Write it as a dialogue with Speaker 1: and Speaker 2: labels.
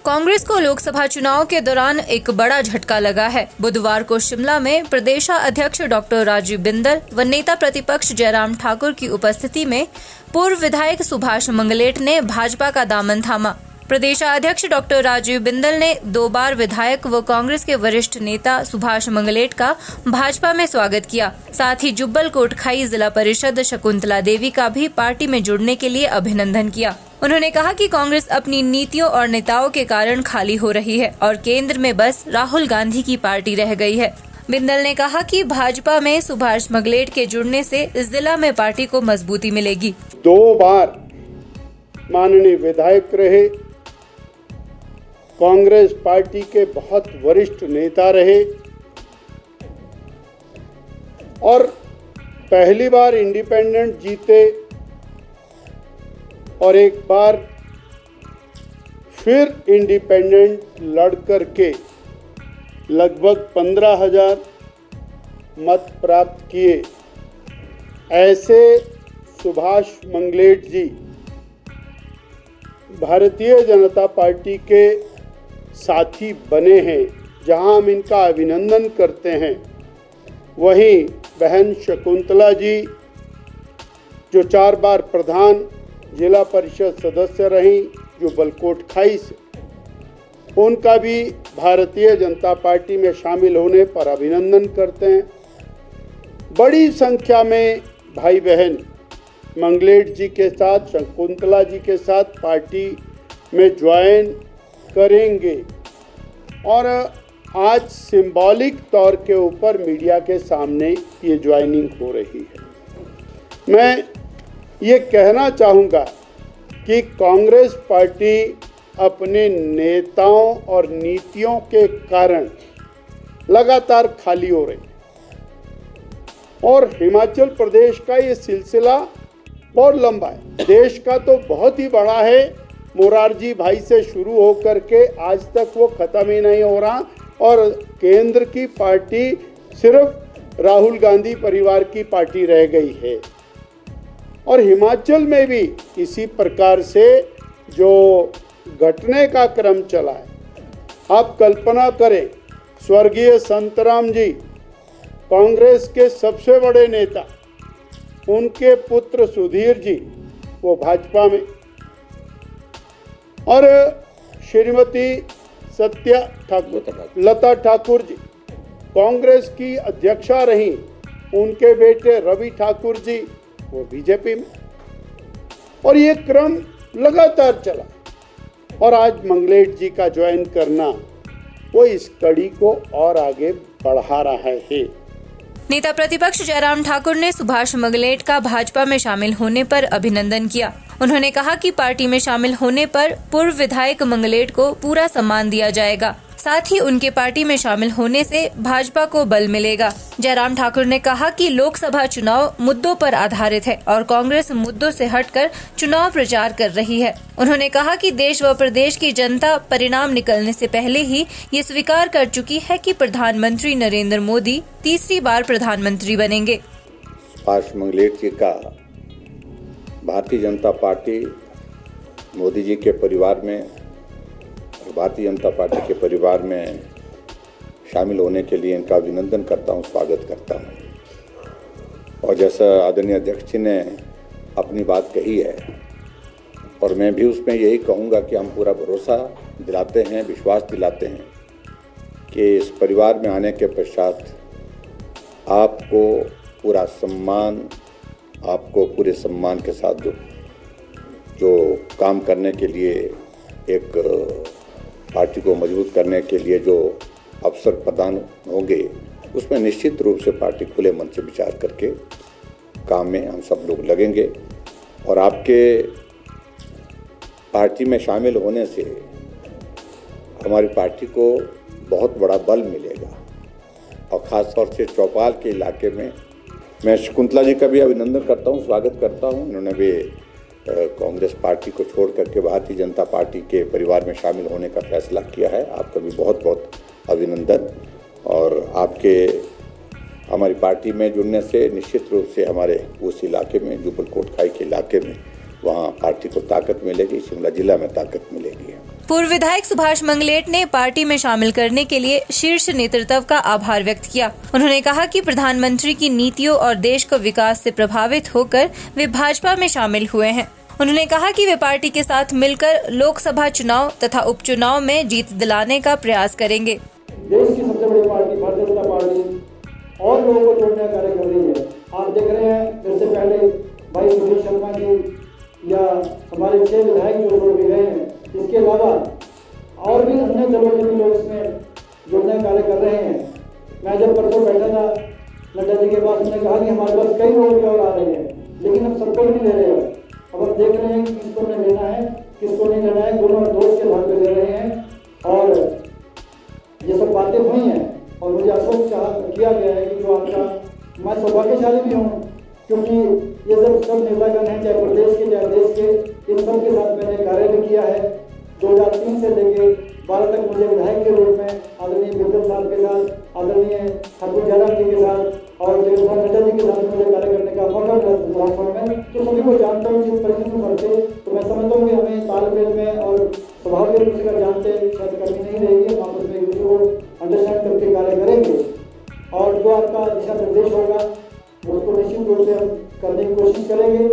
Speaker 1: कांग्रेस को लोकसभा चुनाव के दौरान एक बड़ा झटका लगा है। बुधवार को शिमला में प्रदेशाध्यक्ष डॉक्टर राजीव बिंदल व नेता प्रतिपक्ष जयराम ठाकुर की उपस्थिति में पूर्व विधायक सुभाष मंगलेट ने भाजपा का दामन थामा। प्रदेशाध्यक्ष डॉक्टर राजीव बिंदल ने 2 बार विधायक व कांग्रेस के वरिष्ठ नेता सुभाष मंगलेट का भाजपा में स्वागत किया। साथ ही जुब्बल कोटखाई जिला परिषद शकुंतला देवी का भी पार्टी में जुड़ने के लिए अभिनंदन किया। उन्होंने कहा कि कांग्रेस अपनी नीतियों और नेताओं के कारण खाली हो रही है और केंद्र में बस राहुल गांधी की पार्टी रह गई है। बिंदल ने कहा कि भाजपा में सुभाष मंगलेट के जुड़ने से इस जिला में पार्टी को मजबूती मिलेगी।
Speaker 2: 2 बार माननीय विधायक रहे, कांग्रेस पार्टी के बहुत वरिष्ठ नेता रहे और पहली बार इंडिपेंडेंट जीते और एक बार फिर इंडिपेंडेंट लड़ करके लगभग 15,000 मत प्राप्त किए। ऐसे सुभाष मंगलेट जी भारतीय जनता पार्टी के साथी बने हैं, जहां हम इनका अभिनंदन करते हैं। वहीं बहन शकुंतला जी जो 4 बार प्रधान जिला परिषद सदस्य रहीं, जो बलकोटखाई से, उनका भी भारतीय जनता पार्टी में शामिल होने पर अभिनंदन करते हैं। बड़ी संख्या में भाई बहन मंगलेट जी के साथ, शकुंतला जी के साथ पार्टी में ज्वाइन करेंगे और आज सिंबॉलिक तौर के ऊपर मीडिया के सामने ये ज्वाइनिंग हो रही है। मैं ये कहना चाहूँगा कि कांग्रेस पार्टी अपने नेताओं और नीतियों के कारण लगातार खाली हो रही है और हिमाचल प्रदेश का ये सिलसिला बहुत लंबा है। देश का तो बहुत ही बड़ा है, मोरारजी भाई से शुरू होकर के आज तक वो ख़त्म ही नहीं हो रहा और केंद्र की पार्टी सिर्फ राहुल गांधी परिवार की पार्टी रह गई है। और हिमाचल में भी इसी प्रकार से जो घटने का क्रम चला है, आप कल्पना करें, स्वर्गीय संतराम जी कांग्रेस के सबसे बड़े नेता, उनके पुत्र सुधीर जी वो भाजपा में और श्रीमती लता ठाकुर जी कांग्रेस की अध्यक्षा रहीं, उनके बेटे रवि ठाकुर जी वो बीजेपी में, और ये क्रम लगातार चला और आज मंगलेट जी का ज्वाइन करना वो इस कड़ी को और आगे बढ़ा रहा है।
Speaker 1: नेता प्रतिपक्ष जयराम ठाकुर ने सुभाष मंगलेट का भाजपा में शामिल होने पर अभिनंदन किया। उन्होंने कहा कि पार्टी में शामिल होने पर पूर्व विधायक मंगलेट को पूरा सम्मान दिया जाएगा। साथ ही उनके पार्टी में शामिल होने से भाजपा को बल मिलेगा। जयराम ठाकुर ने कहा कि लोकसभा चुनाव मुद्दों पर आधारित है और कांग्रेस मुद्दों से हटकर चुनाव प्रचार कर रही है। उन्होंने कहा कि देश व प्रदेश की जनता परिणाम निकलने से पहले ही ये स्वीकार कर चुकी है कि प्रधानमंत्री नरेंद्र मोदी तीसरी बार प्रधानमंत्री बनेंगे।
Speaker 3: सुभाष मंगलेट जी का भारतीय जनता पार्टी मोदी जी के परिवार में, भारतीय जनता पार्टी के परिवार में शामिल होने के लिए इनका अभिनंदन करता हूं, स्वागत करता हूं। और जैसा आदरणीय अध्यक्ष जी ने अपनी बात कही है और मैं भी उसमें यही कहूंगा कि हम पूरा भरोसा दिलाते हैं, विश्वास दिलाते हैं कि इस परिवार में आने के पश्चात आपको पूरा सम्मान, आपको पूरे सम्मान के साथ जो काम करने के लिए, एक पार्टी को मजबूत करने के लिए जो अवसर प्रदान होंगे, उसमें निश्चित रूप से पार्टी खुले मन से विचार करके काम में हम सब लोग लगेंगे और आपके पार्टी में शामिल होने से हमारी पार्टी को बहुत बड़ा बल मिलेगा। और ख़ास तौर से चौपाल के इलाके में मैं शकुंतला जी का भी अभिनंदन करता हूँ, स्वागत करता हूँ। इन्होंने भी कांग्रेस पार्टी को छोड़ करके भारतीय जनता पार्टी के परिवार में शामिल होने का फैसला किया है। आपका भी बहुत बहुत अभिनंदन। और आपके हमारी पार्टी में जुड़ने से निश्चित रूप से हमारे उस इलाके में, जुब्बल कोटखाई के इलाके में वहाँ पार्टी को ताकत मिलेगी, शिमला जिला में ताकत मिलेगी।
Speaker 1: पूर्व विधायक सुभाष मंगलेट ने पार्टी में शामिल करने के लिए शीर्ष नेतृत्व का आभार व्यक्त किया। उन्होंने कहा कि प्रधानमंत्री की नीतियों और देश को विकास से प्रभावित होकर वे भाजपा में शामिल हुए हैं। उन्होंने कहा कि वे पार्टी के साथ मिलकर लोकसभा चुनाव तथा उपचुनाव में जीत दिलाने का प्रयास करेंगे।
Speaker 4: देश की सबसे बड़ी पार्टी भारतीय जनता पार्टी और लोगों को जोड़ने का कार्य कर रही है। आप देख रहे हैं, इससे पहले भाई सुनील शर्मा जी या हमारे 6 विधायक जो जोड़ के गए हैं, इसके अलावा और भी अन्य जबरदस्ती लोग इसमें जुड़ने का कार्य कर रहे हैं। मैं जब परसों बैठा था नड्डा जी के पास, उन्होंने कहा कि हमारे पास कई लोग भी और आ रहे हैं, लेकिन हम सबको नहीं ले रहे हैं। अब हम देख रहे हैं कि किसको नहीं लेना है, किसको नहीं लेना है, दोनों दोस्त के भाग में ले रहे हैं। और ये सब बातें हुई हैं और मुझे आश्वस्त किया गया है कि जो आपका, मैं सौभाग्यशाली भी हूँ क्योंकि ये सब नेतागण हैं, चाहे प्रदेश के चाहे देश के, इन सब के साथ मैंने कार्य भी किया है। 2003 से लेके 12 तक मुझे विधायक के रूप में आदरणीय बिंदल साहब के साथ, आदरणीय ठाकुर जयराम जी के साथ और जगत प्रकाश नड्डा जी के साथ मुझे कार्य करने का मौका मिला राजभवन में। तो सभी को जानता हूँ जिस परिस्थिति में बढ़ते, तो मैं समझता हूँ कि हमें तालमेल में और स्वभाव के रूप से जानते शायद कमी नहीं रहेगी। हम उसमें एक दूसरे को अंडरस्टैंड करके कार्य करेंगे और जो आपका दिशा निर्देश होगा उसको निश्चित रूप से हम करने की कोशिश करेंगे।